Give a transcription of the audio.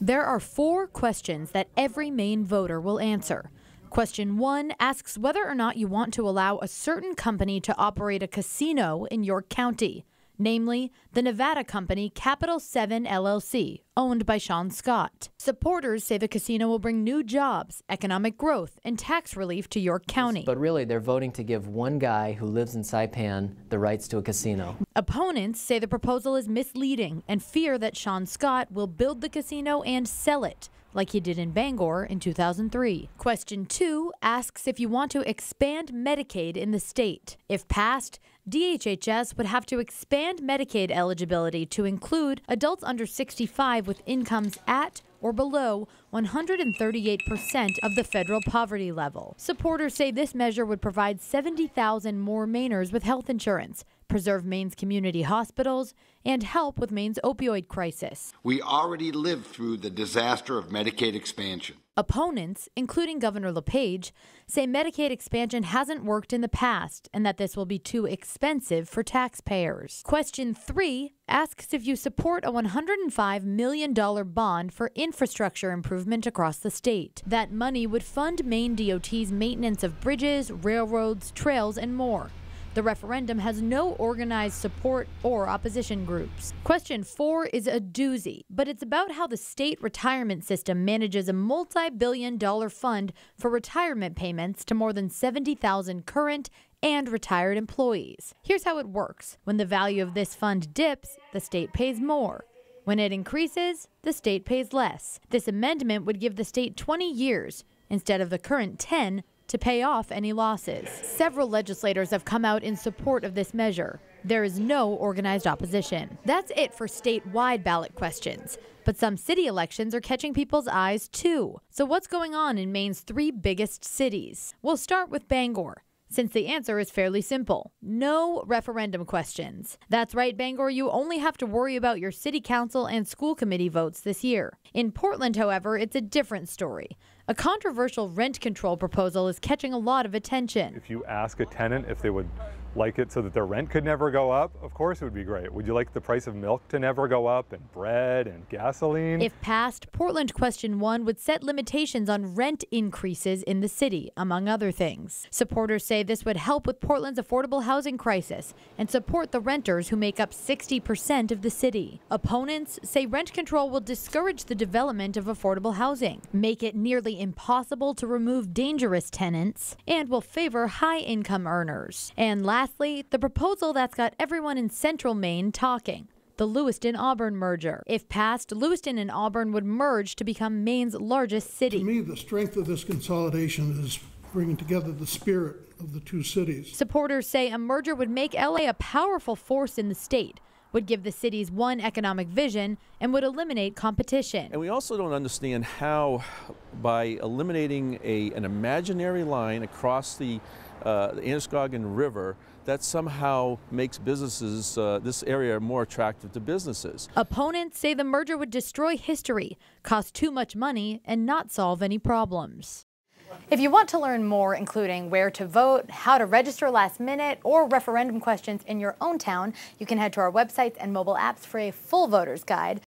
There are 4 questions that every Maine voter will answer. Question 1 asks whether or not you want to allow a certain company to operate a casino in York County, namely the Nevada company Capital 7 LLC, owned by Sean Scott. Supporters say the casino will bring new jobs, economic growth, and tax relief to York County. But really, they're voting to give one guy who lives in Saipan the rights to a casino. Opponents say the proposal is misleading and fear that Sean Scott will build the casino and sell it, like he did in Bangor in 2003. Question 2 asks if you want to expand Medicaid in the state. If passed, DHHS would have to expand Medicaid eligibility to include adults under 65 with incomes at or below 138% of the federal poverty level. Supporters say this measure would provide 70,000 more Mainers with health insurance, preserve Maine's community hospitals, and help with Maine's opioid crisis. We already lived through the disaster of Medicaid expansion. Opponents, including Governor LePage, say Medicaid expansion hasn't worked in the past and that this will be too expensive for taxpayers. Question 3 asks if you support a $105 million bond for infrastructure improvement across the state. That money would fund Maine DOT's maintenance of bridges, railroads, trails, and more. The referendum has no organized support or opposition groups. Question 4 is a doozy, but it's about how the state retirement system manages a multi-billion-dollar fund for retirement payments to more than 70,000 current and retired employees. Here's how it works. When the value of this fund dips, the state pays more. When it increases, the state pays less. This amendment would give the state 20 years instead of the current 10 to pay off any losses. Several legislators have come out in support of this measure. There is no organized opposition. That's it for statewide ballot questions. But some city elections are catching people's eyes too. So what's going on in Maine's 3 biggest cities? We'll start with Bangor, since the answer is fairly simple. No referendum questions. That's right, Bangor, you only have to worry about your city council and school committee votes this year. In Portland, however, it's a different story. A controversial rent control proposal is catching a lot of attention. If you ask a tenant if they would like it so that their rent could never go up, of course it would be great. Would you like the price of milk to never go up, and bread and gasoline? If passed, Portland Question 1 would set limitations on rent increases in the city, among other things. Supporters say this would help with Portland's affordable housing crisis and support the renters who make up 60% of the city. Opponents say rent control will discourage the development of affordable housing, make it nearly impossible to remove dangerous tenants, and will favor high-income earners. And lastly, the proposal that's got everyone in central Maine talking: the Lewiston-Auburn merger. If passed, Lewiston and Auburn would merge to become Maine's largest city. To me, the strength of this consolidation is bringing together the spirit of the 2 cities. Supporters say a merger would make LA a powerful force in the state, would give the cities one economic vision, and would eliminate competition. And we also don't understand how, by eliminating an imaginary line across the Androscoggin River, that somehow makes businesses, this area, more attractive to businesses. Opponents say the merger would destroy history, cost too much money, and not solve any problems. If you want to learn more, including where to vote, how to register last minute, or referendum questions in your own town, you can head to our websites and mobile apps for a full voter's guide.